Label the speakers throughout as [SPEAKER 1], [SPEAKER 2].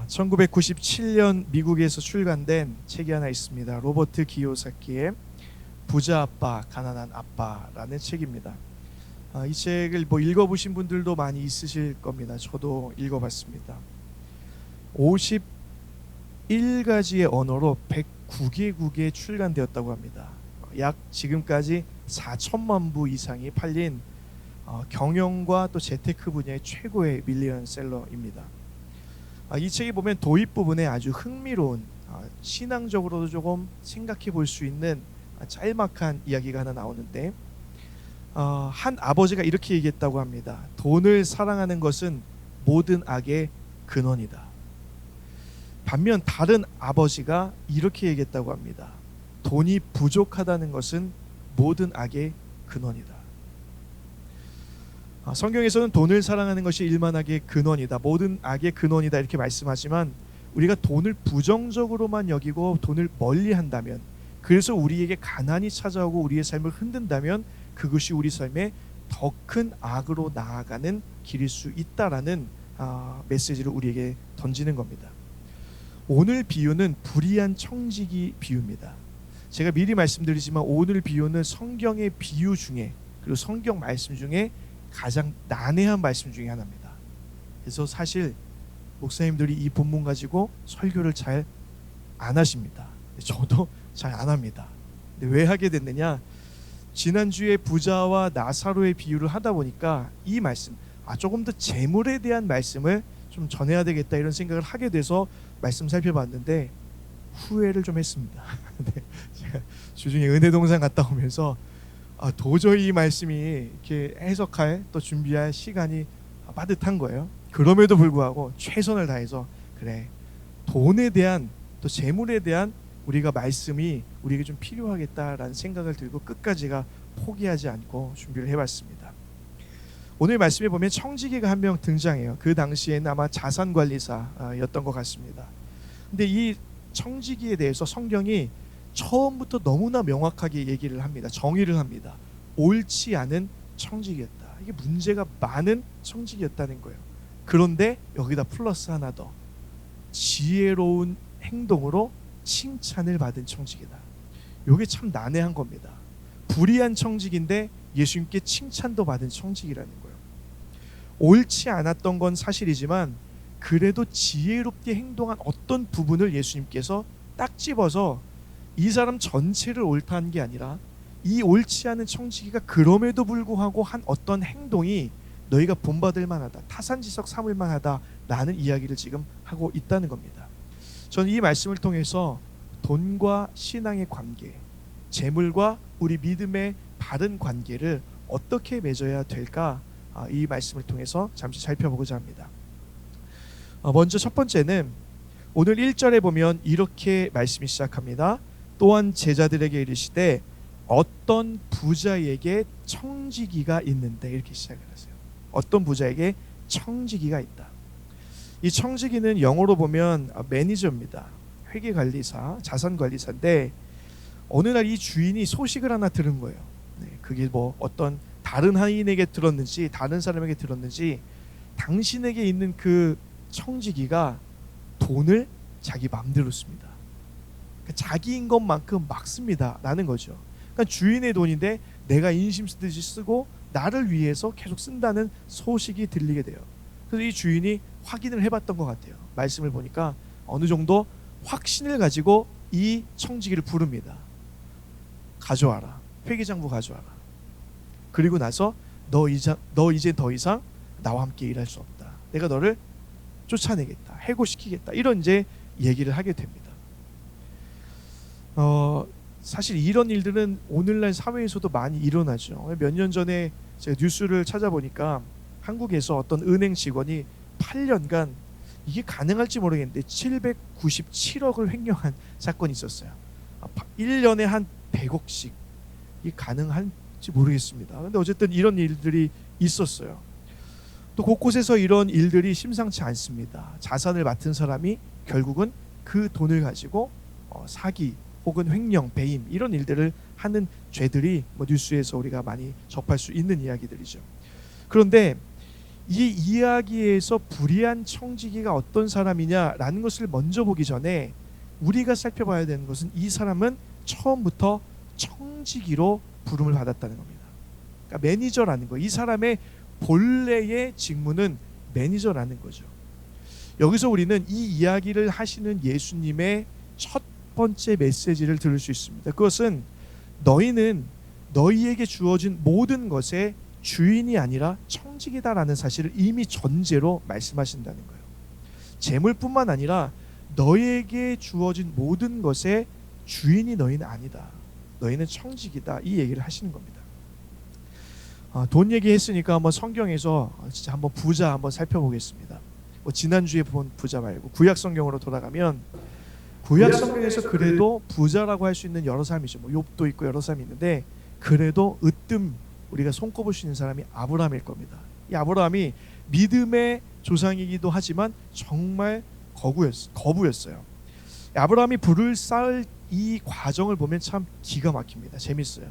[SPEAKER 1] 1997년 미국에서 출간된 책이 하나 있습니다. 로버트 기요사키의 부자 아빠, 가난한 아빠라는 책입니다. 이 책을 읽어보신 분들도 많이 있으실 겁니다. 저도 읽어봤습니다. 51가지의 언어로 109개국에 출간되었다고 합니다. 약 지금까지 4천만 부 이상이 팔린 경영과 또 재테크 분야의 최고의 밀리언셀러입니다. 이 책이 보면 도입 부분에 아주 흥미로운 신앙적으로도 조금 생각해 볼 수 있는 짤막한 이야기가 하나 나오는데, 한 아버지가 이렇게 얘기했다고 합니다. 돈을 사랑하는 것은 모든 악의 근원이다. 반면 다른 아버지가 이렇게 얘기했다고 합니다. 돈이 부족하다는 것은 모든 악의 근원이다. 성경에서는 돈을 사랑하는 것이 일만악의 근원이다, 모든 악의 근원이다 이렇게 말씀하지만, 우리가 돈을 부정적으로만 여기고 돈을 멀리한다면, 그래서 우리에게 가난이 찾아오고 우리의 삶을 흔든다면 그것이 우리 삶에 더 큰 악으로 나아가는 길일 수 있다라는 메시지를 우리에게 던지는 겁니다. 오늘 비유는 불의한 청지기 비유입니다. 제가 미리 말씀드리지만 오늘 비유는 성경의 비유 중에, 그리고 성경 말씀 중에 가장 난해한 말씀 중에 하나입니다. 그래서 사실 목사님들이 이 본문 가지고 설교를 잘 안 하십니다. 저도 잘 안 합니다. 근데 왜 하게 됐느냐, 지난주에 부자와 나사로의 비유를 하다 보니까 이 말씀, 조금 더 재물에 대한 말씀을 좀 전해야 되겠다 이런 생각을 하게 돼서 말씀 살펴봤는데 후회를 좀 했습니다. 제가 주중에 은혜동산 갔다 오면서 도저히 이 말씀이 이렇게 해석할 또 준비할 시간이 빠듯한 거예요. 그럼에도 불구하고 최선을 다해서, 그래, 돈에 대한 또 재물에 대한 우리가 말씀이 우리에게 좀 필요하겠다라는 생각을 들고 끝까지가 포기하지 않고 준비를 해봤습니다. 오늘 말씀에 보면 청지기가 한 명 등장해요. 그 당시에는 아마 자산관리사였던 것 같습니다. 근데 이 청지기에 대해서 성경이 처음부터 너무나 명확하게 얘기를 합니다. 정의를 합니다. 옳지 않은 청지기였다. 이게 문제가 많은 청지기였다는 거예요. 그런데 여기다 플러스 하나 더, 지혜로운 행동으로 칭찬을 받은 청지기다. 이게 참 난해한 겁니다. 불의한 청지기인데 예수님께 칭찬도 받은 청지기라는 거예요. 옳지 않았던 건 사실이지만 그래도 지혜롭게 행동한 어떤 부분을 예수님께서 딱 집어서 이 사람 전체를 옳다는 게 아니라 이 옳지 않은 청지기가 그럼에도 불구하고 한 어떤 행동이 너희가 본받을 만하다, 타산지석 삼을 만하다라는 이야기를 지금 하고 있다는 겁니다. 저는 이 말씀을 통해서 돈과 신앙의 관계, 재물과 우리 믿음의 바른 관계를 어떻게 맺어야 될까, 이 말씀을 통해서 잠시 살펴보고자 합니다. 먼저 첫 번째는 오늘 1절에 보면 이렇게 말씀이 시작합니다. 또한 제자들에게 이르시되 어떤 부자에게 청지기가 있는데, 이렇게 시작을 하세요. 어떤 부자에게 청지기가 있다. 이 청지기는 영어로 보면 매니저입니다. 회계관리사, 자산관리사인데 어느 날 이 주인이 소식을 하나 들은 거예요. 그게 어떤 다른 하인에게 들었는지 다른 사람에게 들었는지 당신에게 있는 그 청지기가 돈을 자기 맘대로 씁니다. 그러니까 자기인 것만큼 막 씁니다 라는 거죠. 그러니까 주인의 돈인데 내가 인심 쓰듯이 쓰고 나를 위해서 계속 쓴다는 소식이 들리게 돼요. 그래서 이 주인이 확인을 해봤던 것 같아요. 말씀을 보니까 어느 정도 확신을 가지고 이 청지기를 부릅니다. 가져와라. 회계장부 가져와라. 그리고 나서 너 이제 더 이상 나와 함께 일할 수 없다. 내가 너를 쫓아내겠다. 해고시키겠다. 이런 이제 얘기를 하게 됩니다. 사실 이런 일들은 오늘날 사회에서도 많이 일어나죠. 몇 년 전에 제가 뉴스를 찾아보니까 한국에서 어떤 은행 직원이 8년간, 이게 가능할지 모르겠는데 797억을 횡령한 사건이 있었어요. 1년에 한 100억씩. 이게 가능할지 모르겠습니다. 근데 어쨌든 이런 일들이 있었어요. 또 곳곳에서 이런 일들이 심상치 않습니다. 자산을 맡은 사람이 결국은 그 돈을 가지고 사기 혹은 횡령, 배임 이런 일들을 하는 죄들이 뉴스에서 우리가 많이 접할 수 있는 이야기들이죠. 그런데 이 이야기에서 불의한 청지기가 어떤 사람이냐라는 것을 먼저 보기 전에 우리가 살펴봐야 되는 것은 이 사람은 처음부터 청지기로 부름을 받았다는 겁니다. 그러니까 매니저라는 거. 이 사람의 본래의 직무는 매니저라는 거죠. 여기서 우리는 이 이야기를 하시는 예수님의 첫 번째 메시지를 들을 수 있습니다. 그것은 너희는 너희에게 주어진 모든 것의 주인이 아니라 청지기다라는 사실을 이미 전제로 말씀하신다는 거예요. 재물뿐만 아니라 너희에게 주어진 모든 것의 주인이 너희는 아니다. 너희는 청지기다. 이 얘기를 하시는 겁니다. 돈 얘기했으니까 한번 성경에서 진짜 한번 부자 한번 살펴보겠습니다. 지난주에 본 부자 말고 구약 성경으로 돌아가면 구약 성경에서 그래도 부자라고 할 수 있는 여러 사람이죠. 욥도 있고 여러 사람이 있는데 그래도 으뜸 우리가 손꼽을 수 있는 사람이 아브라함일 겁니다. 이 아브라함이 믿음의 조상이기도 하지만 정말 거부였어요. 아브라함이 부를 쌓을 이 과정을 보면 참 기가 막힙니다. 재밌어요.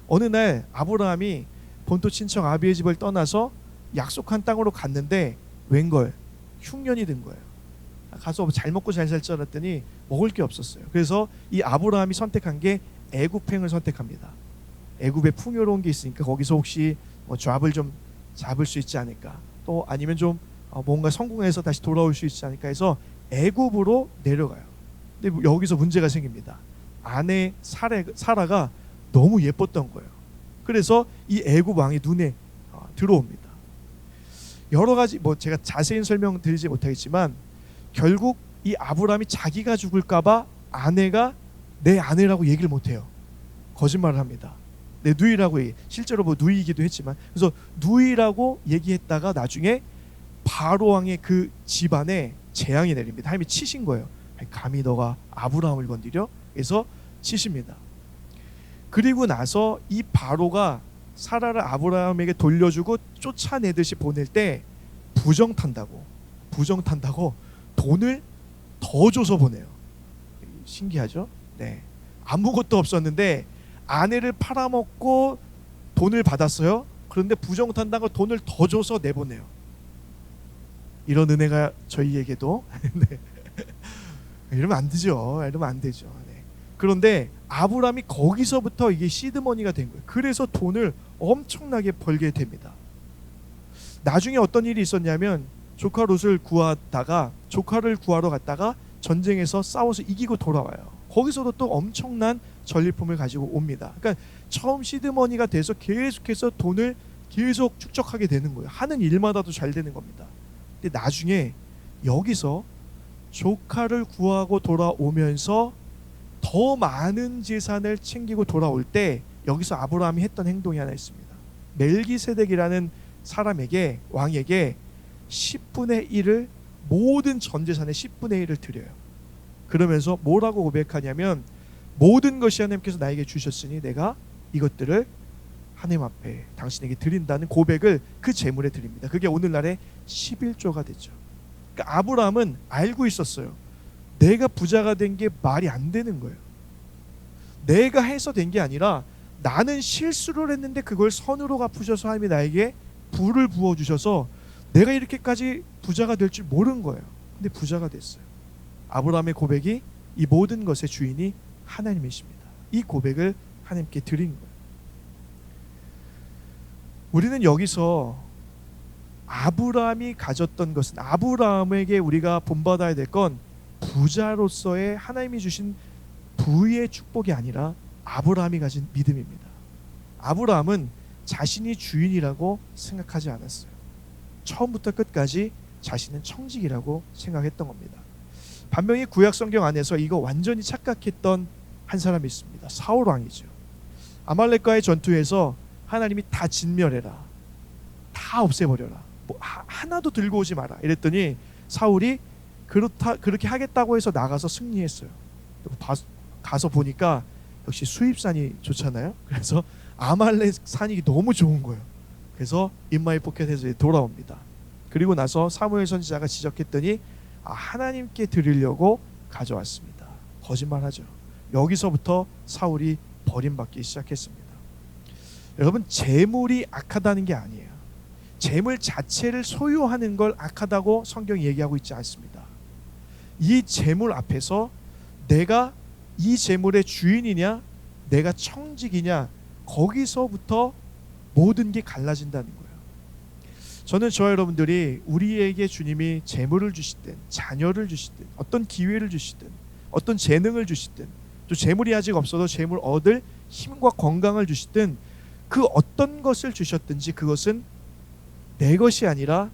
[SPEAKER 1] 어느 날 아브라함이 본토 친척 아비의 집을 떠나서 약속한 땅으로 갔는데 웬걸 흉년이 든 거예요. 가서 잘 먹고 잘 살 줄 알았더니 먹을 게 없었어요. 그래서 이 아브라함이 선택한 게 애굽행을 선택합니다. 애굽에 풍요로운 게 있으니까 거기서 혹시 잡을 좀 잡을 수 있지 않을까, 또 아니면 좀 뭔가 성공해서 다시 돌아올 수 있지 않을까 해서 애굽으로 내려가요. 근데 여기서 문제가 생깁니다. 아내 사라가 너무 예뻤던 거예요. 그래서 이 애굽 왕이 눈에 들어옵니다. 여러 가지 제가 자세히 설명드리지 못하겠지만 결국 이 아브라함이 자기가 죽을까봐 아내가 내 아내라고 얘기를 못해요. 거짓말을 합니다. 내 누이라고 실제로 누이이기도 했지만, 그래서 누이라고 얘기했다가 나중에 바로 왕의 그 집안에 재앙이 내립니다. 하나님이 치신 거예요. 감히 너가 아브라함을 건드려? 그래서 치십니다. 그리고 나서 이 바로가 사라를 아브라함에게 돌려주고 쫓아내듯이 보낼 때 부정탄다고 돈을 더 줘서 보내요. 신기하죠? 네. 아무것도 없었는데 아내를 팔아먹고 돈을 받았어요. 그런데 부정탄다고 돈을 더 줘서 내보내요. 이런 은혜가 저희에게도 네. 이러면 안 되죠. 네. 그런데 아브라함이 거기서부터 이게 시드머니가 된 거예요. 그래서 돈을 엄청나게 벌게 됩니다. 나중에 어떤 일이 있었냐면 조카 롯을 조카를 구하러 갔다가 전쟁에서 싸워서 이기고 돌아와요. 거기서도 또 엄청난 전리품을 가지고 옵니다. 그러니까 처음 시드머니가 돼서 계속해서 돈을 계속 축적하게 되는 거예요. 하는 일마다도 잘 되는 겁니다. 근데 나중에 여기서 조카를 구하고 돌아오면서 더 많은 재산을 챙기고 돌아올 때 여기서 아브라함이 했던 행동이 하나 있습니다. 멜기세덱이라는 사람에게, 왕에게 10분의 1을, 모든 전 재산의 10분의 1을 드려요. 그러면서 뭐라고 고백하냐면 모든 것이 하나님께서 나에게 주셨으니 내가 이것들을 하나님 앞에 당신에게 드린다는 고백을 그 재물에 드립니다. 그게 오늘날의 11조가 됐죠. 그러니까 아브라함은 알고 있었어요. 내가 부자가 된 게 말이 안 되는 거예요. 내가 해서 된 게 아니라 나는 실수를 했는데 그걸 선으로 갚으셔서 하나님이 나에게 부를 부어주셔서 내가 이렇게까지 부자가 될 줄 모른 거예요. 근데 부자가 됐어요. 아브라함의 고백이 이 모든 것의 주인이 하나님이십니다. 이 고백을 하나님께 드린 거예요. 우리는 여기서 아브라함이 가졌던 것은, 아브라함에게 우리가 본받아야 될 건 부자로서의 하나님이 주신 부의 축복이 아니라 아브라함이 가진 믿음입니다. 아브라함은 자신이 주인이라고 생각하지 않았어요. 처음부터 끝까지 자신은 청직이라고 생각했던 겁니다. 반면에 구약 성경 안에서 이거 완전히 착각했던 한 사람이 있습니다. 사울 왕이죠. 아말렉과의 전투에서 하나님이 다 진멸해라, 다 없애버려라, 하나도 들고 오지 마라 이랬더니 사울이 그렇게 하겠다고 해서 나가서 승리했어요. 가서 보니까 역시 수입산이 좋잖아요. 그래서 아말렉 산이 너무 좋은 거예요. 그래서 인마이 포켓에서 돌아옵니다. 그리고 나서 사무엘 선지자가 지적했더니 하나님께 드리려고 가져왔습니다. 거짓말하죠. 여기서부터 사울이 버림받기 시작했습니다. 여러분, 재물이 악하다는 게 아니에요. 재물 자체를 소유하는 걸 악하다고 성경이 얘기하고 있지 않습니다. 이 재물 앞에서 내가 이 재물의 주인이냐, 내가 청직이냐, 거기서부터 모든 게 갈라진다는 거예요. 저는 저와 여러분들이 우리에게 주님이 재물을 주시든 자녀를 주시든 어떤 기회를 주시든 어떤 재능을 주시든 또 재물이 아직 없어도 재물 얻을 힘과 건강을 주시든 그 어떤 것을 주셨든지 그것은 내 것이 아니라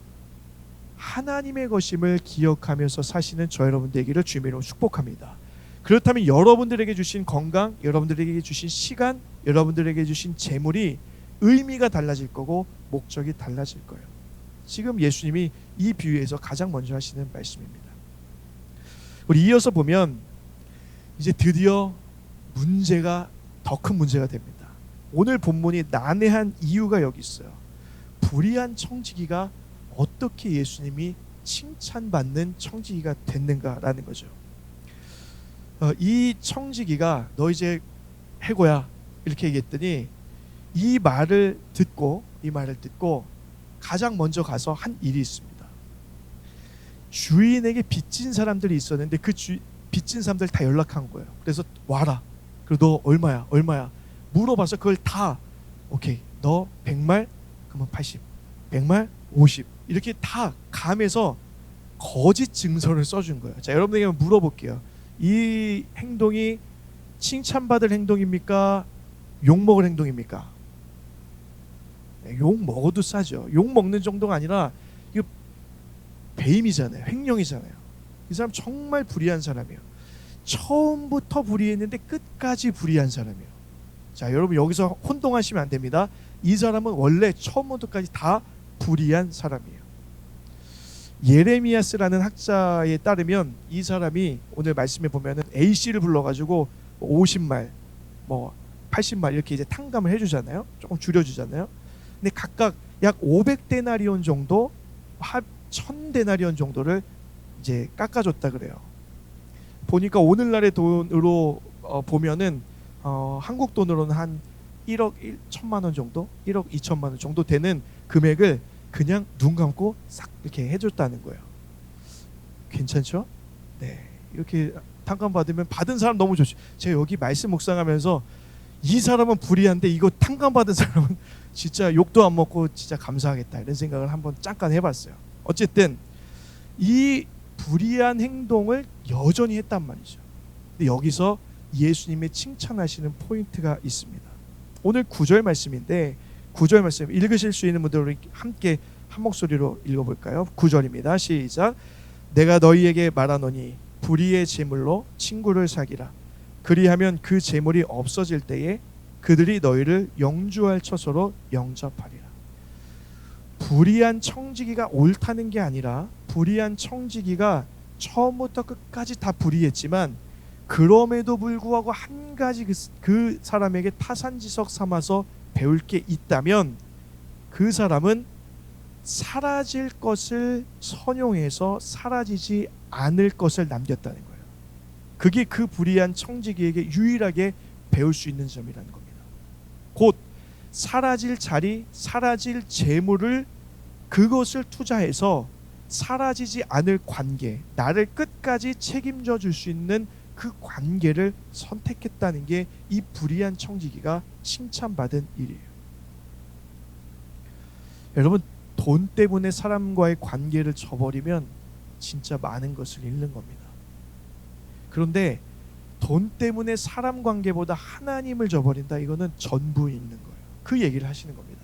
[SPEAKER 1] 하나님의 것임을 기억하면서 사시는 저 여러분 되기를 주님으로 축복합니다. 그렇다면 여러분들에게 주신 건강, 여러분들에게 주신 시간, 여러분들에게 주신 재물이 의미가 달라질 거고 목적이 달라질 거예요. 지금 예수님이 이 비유에서 가장 먼저 하시는 말씀입니다. 우리 이어서 보면 이제 드디어 문제가 더 큰 문제가 됩니다. 오늘 본문이 난해한 이유가 여기 있어요. 불의한 청지기가 어떻게 예수님이 칭찬받는 청지기가 됐는가라는 거죠. 이 청지기가 너 이제 해고야 이렇게 얘기했더니 이 말을 듣고 가장 먼저 가서 한 일이 있습니다. 주인에게 빚진 사람들이 있었는데 그 빚진 사람들 다 연락한 거예요. 그래서 와라. 그리고 너 얼마야 물어봐서 그걸 다 오케이 너 100말 그러면 80 100말 50 이렇게 다 감해서 거짓 증서를 써준 거예요. 자, 여러분에게 물어볼게요. 이 행동이 칭찬받을 행동입니까? 욕먹을 행동입니까? 욕 먹어도 싸죠. 욕 먹는 정도가 아니라 이거 배임이잖아요. 횡령이잖아요. 이 사람 정말 불의한 사람이에요. 처음부터 불의했는데 끝까지 불의한 사람이에요. 자, 여러분 여기서 혼동하시면 안 됩니다. 이 사람은 원래 처음부터까지 다 불의한 사람이에요. 예레미야스라는 학자에 따르면 이 사람이 오늘 말씀에 보면은 A씨를 불러가지고 50말, 80말 이렇게 이제 탕감을 해주잖아요. 조금 줄여주잖아요. 근데 각각 약 500데나리온 정도, 1000데나리온 정도를 이제 깎아줬다 그래요. 보니까 오늘날의 돈으로 보면은 한국 돈으로는 한 1억 1천만 원 정도, 1억 2천만 원 정도 되는 금액을 그냥 눈 감고 싹 이렇게 해줬다는 거예요. 괜찮죠? 네, 이렇게 탕감 받으면 받은 사람 너무 좋죠. 제가 여기 말씀 묵상하면서 이 사람은 불의한데 이거 탕감 받은 사람은 진짜 욕도 안 먹고 진짜 감사하겠다 이런 생각을 한번 잠깐 해봤어요. 어쨌든 이 불의한 행동을 여전히 했단 말이죠. 근데 여기서 예수님의 칭찬하시는 포인트가 있습니다. 오늘 9절 말씀인데 9절 말씀 읽으실 수 있는 분들 함께 한 목소리로 읽어볼까요? 9절입니다. 시작. 내가 너희에게 말하노니 불의의 재물로 친구를 사기라. 그리하면 그 재물이 없어질 때에 그들이 너희를 영주할 처소로 영접하리라. 불의한 청지기가 옳다는 게 아니라 불의한 청지기가 처음부터 끝까지 다 불의했지만 그럼에도 불구하고 한 가지 그 사람에게 타산지석 삼아서 배울 게 있다면 그 사람은 사라질 것을 선용해서 사라지지 않을 것을 남겼다는 거예요. 그게 그 불의한 청지기에게 유일하게 배울 수 있는 점이라는 겁니다. 곧 사라질 자리, 사라질 재물을 그것을 투자해서 사라지지 않을 관계, 나를 끝까지 책임져 줄 수 있는 그 관계를 선택했다는 게 이 불의한 청지기가 칭찬받은 일이에요. 여러분, 돈 때문에 사람과의 관계를 저버리면 진짜 많은 것을 잃는 겁니다. 그런데 돈 때문에 사람 관계보다 하나님을 저버린다, 이거는 전부 잃는 거예요. 그 얘기를 하시는 겁니다.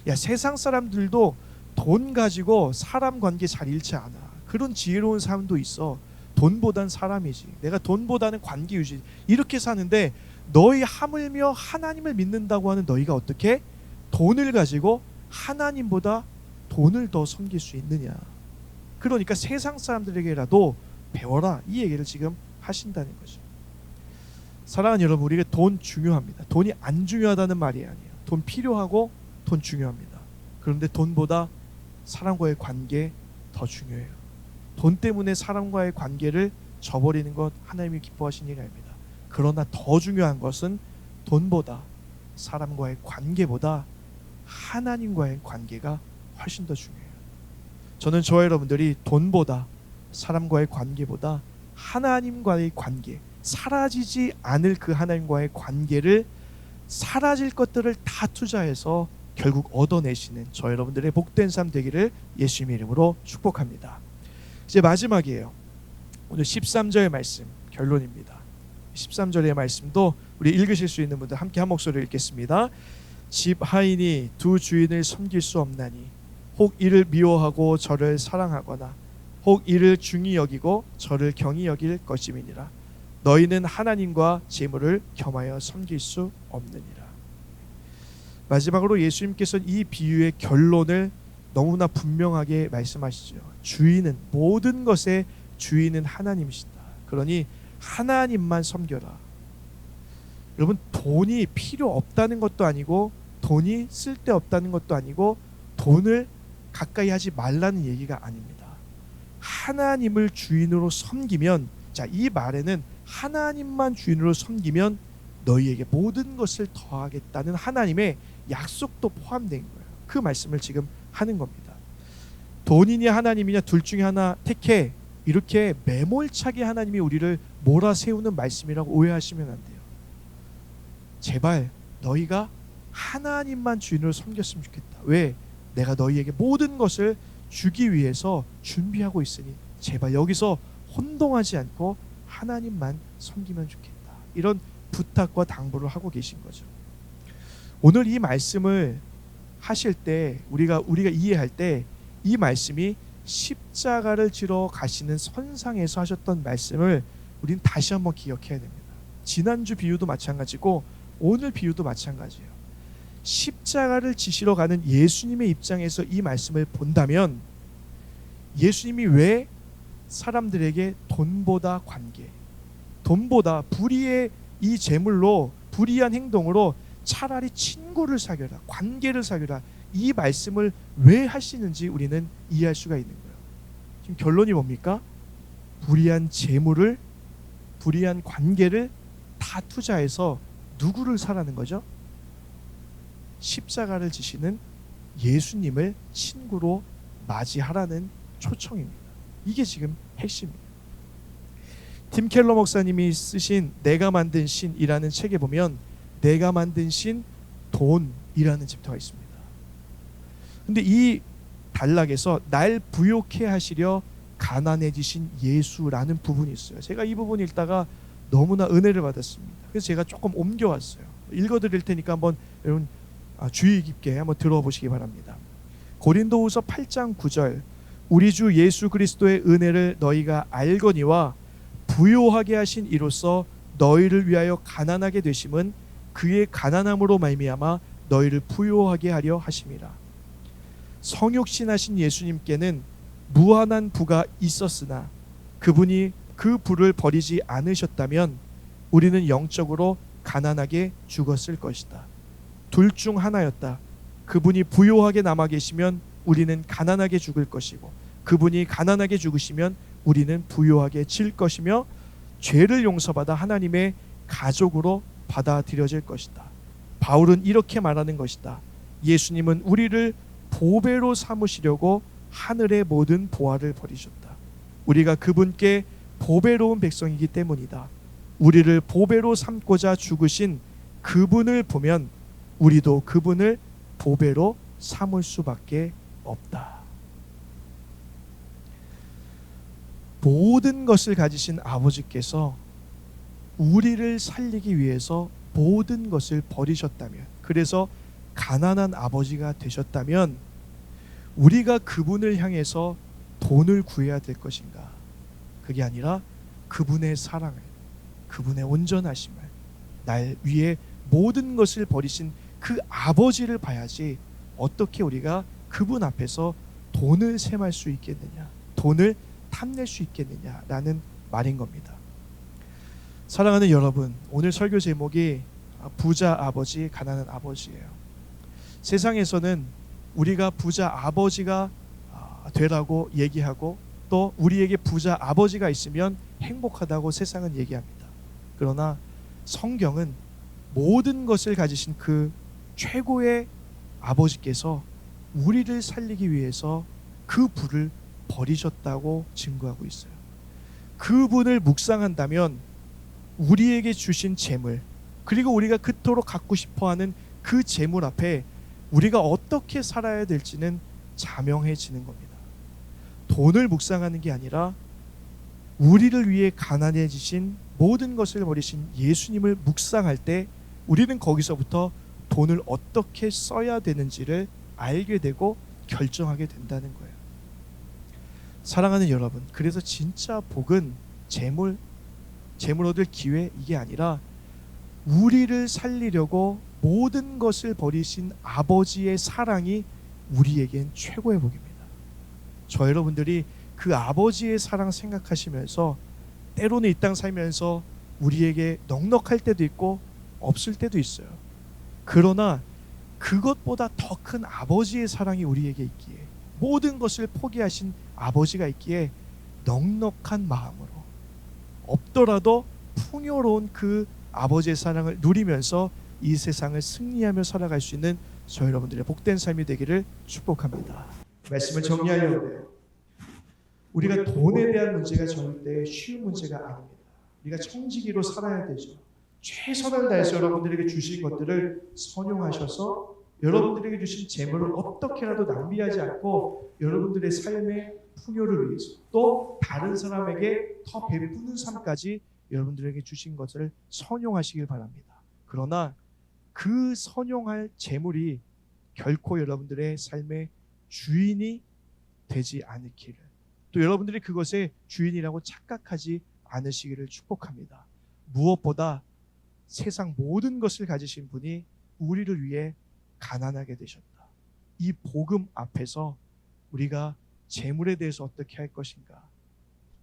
[SPEAKER 1] 야, 세상 사람들도 돈 가지고 사람 관계 잘 잃지 않아. 그런 지혜로운 사람도 있어. 돈보단 사람이지. 내가 돈보다는 관계 유지. 이렇게 사는데 너희 하물며 하나님을 믿는다고 하는 너희가 어떻게 돈을 가지고 하나님보다 돈을 더 섬길 수 있느냐. 그러니까 세상 사람들에게라도 배워라, 이 얘기를 지금 하신다는 거죠. 사랑하는 여러분, 우리에게 돈 중요합니다. 돈이 안 중요하다는 말이 아니에요. 돈 필요하고 돈 중요합니다. 그런데 돈보다 사람과의 관계 더 중요해요. 돈 때문에 사람과의 관계를 저버리는 것 하나님이 기뻐하시는 일이 아닙니다. 그러나 더 중요한 것은 돈보다 사람과의 관계보다 하나님과의 관계가 훨씬 더 중요해요. 저는 저와 여러분들이 돈보다, 사람과의 관계보다 하나님과의 관계, 사라지지 않을 그 하나님과의 관계를, 사라질 것들을 다 투자해서 결국 얻어내시는 저 여러분들의 복된 삶 되기를 예수님의 이름으로 축복합니다. 이제 마지막이에요. 오늘 13절 말씀 결론입니다. 13절의 말씀도 우리 읽으실 수 있는 분들 함께 한 목소리로 읽겠습니다. 집 하인이 두 주인을 섬길 수 없나니 혹 이를 미워하고 저를 사랑하거나 혹 이를 중히 여기고 저를 경히 여길 것임이니라. 너희는 하나님과 재물을 겸하여 섬길 수 없느니라. 마지막으로 예수님께서는 이 비유의 결론을 너무나 분명하게 말씀하시죠. 주인은, 모든 것의 주인은 하나님이시다. 그러니 하나님만 섬겨라. 여러분, 돈이 필요 없다는 것도 아니고 돈이 쓸데없다는 것도 아니고 돈을 가까이 하지 말라는 얘기가 아닙니다. 하나님을 주인으로 섬기면, 자, 이 말에는 하나님만 주인으로 섬기면 너희에게 모든 것을 더하겠다는 하나님의 약속도 포함된 거예요. 그 말씀을 지금 하는 겁니다. 돈이냐 하나님이냐 둘 중에 하나 택해, 이렇게 매몰차게 하나님이 우리를 몰아세우는 말씀이라고 오해하시면 안 돼요. 제발 너희가 하나님만 주인으로 섬겼으면 좋겠다. 왜? 내가 너희에게 모든 것을 주기 위해서 준비하고 있으니 제발 여기서 혼동하지 않고 하나님만 섬기면 좋겠다. 이런 부탁과 당부를 하고 계신 거죠. 오늘 이 말씀을 하실 때 우리가 이해할 때 이 말씀이 십자가를 지러 가시는 선상에서 하셨던 말씀을 우리는 다시 한번 기억해야 됩니다. 지난주 비유도 마찬가지고 오늘 비유도 마찬가지예요. 십자가를 지시러 가는 예수님의 입장에서 이 말씀을 본다면 예수님이 왜 사람들에게 돈보다 관계, 돈보다 불의의 이 재물로, 불의한 행동으로 차라리 친구를 사귀어라, 관계를 사귀어라, 이 말씀을 왜 하시는지 우리는 이해할 수가 있는 거예요. 지금 결론이 뭡니까? 불의한 재물을, 불의한 관계를 다 투자해서 누구를 사라는 거죠? 십자가를 지시는 예수님을 친구로 맞이하라는 초청입니다. 이게 지금 핵심이에요. 팀 켈러 목사님이 쓰신 내가 만든 신이라는 책에 보면 내가 만든 신 돈이라는 챕터가 있습니다. 근데 이 단락에서 날 부욕해 하시려 가난해지신 예수라는 부분이 있어요. 제가 이 부분 읽다가 너무나 은혜를 받았습니다. 그래서 제가 조금 옮겨왔어요. 읽어드릴 테니까 한번 여러분 주의 깊게 한번 들어보시기 바랍니다. 고린도후서 8장 9절 우리 주 예수 그리스도의 은혜를 너희가 알거니와 부요하게 하신 이로써 너희를 위하여 가난하게 되심은 그의 가난함으로 말미암아 너희를 부요하게 하려 하심이라. 성육신하신 예수님께는 무한한 부가 있었으나 그분이 그 부를 버리지 않으셨다면 우리는 영적으로 가난하게 죽었을 것이다. 둘 중 하나였다. 그분이 부요하게 남아 계시면 우리는 가난하게 죽을 것이고 그분이 가난하게 죽으시면 우리는 부요하게 질 것이며 죄를 용서받아 하나님의 가족으로 받아들여질 것이다. 바울은 이렇게 말하는 것이다. 예수님은 우리를 보배로 삼으시려고 하늘의 모든 보화를 버리셨다. 우리가 그분께 보배로운 백성이기 때문이다. 우리를 보배로 삼고자 죽으신 그분을 보면 우리도 그분을 보배로 삼을 수밖에 없다. 모든 것을 가지신 아버지께서 우리를 살리기 위해서 모든 것을 버리셨다면, 그래서 가난한 아버지가 되셨다면 우리가 그분을 향해서 돈을 구해야 될 것인가? 그게 아니라 그분의 사랑을, 그분의 온전하심을, 날 위해 모든 것을 버리신 그 아버지를 봐야지 어떻게 우리가 그분 앞에서 돈을 셈할 수 있겠느냐, 돈을 탐낼 수 있겠느냐라는 말인 겁니다. 사랑하는 여러분, 오늘 설교 제목이 부자 아버지, 가난한 아버지예요. 세상에서는 우리가 부자 아버지가 되라고 얘기하고 또 우리에게 부자 아버지가 있으면 행복하다고 세상은 얘기합니다. 그러나 성경은 모든 것을 가지신 그 최고의 아버지께서 우리를 살리기 위해서 그 불을 버리셨다고 증거하고 있어요. 그분을 묵상한다면 우리에게 주신 재물, 그리고 우리가 그토록 갖고 싶어하는 그 재물 앞에 우리가 어떻게 살아야 될지는 자명해지는 겁니다. 돈을 묵상하는 게 아니라 우리를 위해 가난해지신 모든 것을 버리신 예수님을 묵상할 때 우리는 거기서부터 돈을 어떻게 써야 되는지를 알게 되고 결정하게 된다는 거예요. 사랑하는 여러분, 그래서 진짜 복은 재물 얻을 기회 이게 아니라 우리를 살리려고 모든 것을 버리신 아버지의 사랑이 우리에겐 최고의 복입니다. 저 여러분들이 그 아버지의 사랑 생각하시면서 때로는 이 땅 살면서 우리에게 넉넉할 때도 있고 없을 때도 있어요. 그러나 그것보다 더 큰 아버지의 사랑이 우리에게 있기에, 모든 것을 포기하신 아버지가 있기에 넉넉한 마음으로 없더라도 풍요로운 그 아버지의 사랑을 누리면서 이 세상을 승리하며 살아갈 수 있는 저 여러분들의 복된 삶이 되기를 축복합니다. 말씀을 정리하려고 해요. 우리가 돈에 대한 문제가 절대 쉬운 문제가 아닙니다. 우리가 청지기로 살아야 되죠. 최선을 다해서 여러분들에게 주신 것들을 선용하셔서 여러분들에게 주신 재물을 어떻게라도 낭비하지 않고 여러분들의 삶의 풍요를 위해서 또 다른 사람에게 더 베푸는 삶까지 여러분들에게 주신 것을 선용하시길 바랍니다. 그러나 그 선용할 재물이 결코 여러분들의 삶의 주인이 되지 않기를, 또 여러분들이 그것의 주인이라고 착각하지 않으시기를 축복합니다. 무엇보다 세상 모든 것을 가지신 분이 우리를 위해 가난하게 되셨다. 이 복음 앞에서 우리가 재물에 대해서 어떻게 할 것인가,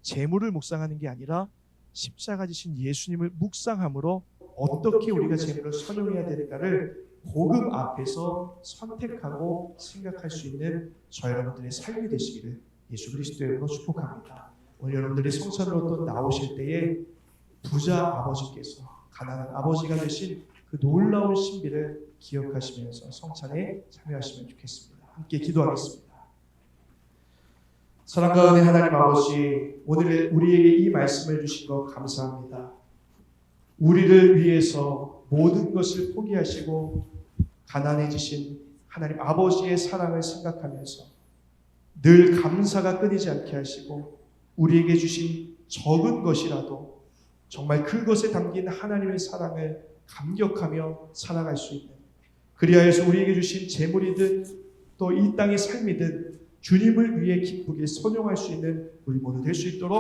[SPEAKER 1] 재물을 묵상하는 게 아니라 십자가 지신 예수님을 묵상함으로 어떻게 우리가 재물을 선용해야 되는가를 복음 앞에서 선택하고 생각할 수 있는 저 여러분들의 삶이 되시기를 예수 그리스도의 이름으로 축복합니다. 오늘 여러분들이 성찬으로 또 나오실 때에 부자 아버지께서 가난한 아버지가 되신 그 놀라운 신비를 기억하시면서 성찬에 참여하시면 좋겠습니다. 함께 기도하겠습니다. 사랑과 은혜 하나님 아버지, 오늘 우리에게 이 말씀을 주신 것 감사합니다. 우리를 위해서 모든 것을 포기하시고 가난해지신 하나님 아버지의 사랑을 생각하면서 늘 감사가 끊이지 않게 하시고 우리에게 주신 적은 것이라도 정말 그것에 담긴 하나님의 사랑을 감격하며 살아갈 수 있는, 그리하여서 우리에게 주신 재물이든 또 이 땅의 삶이든 주님을 위해 기쁘게 선용할 수 있는 우리 모두 될 수 있도록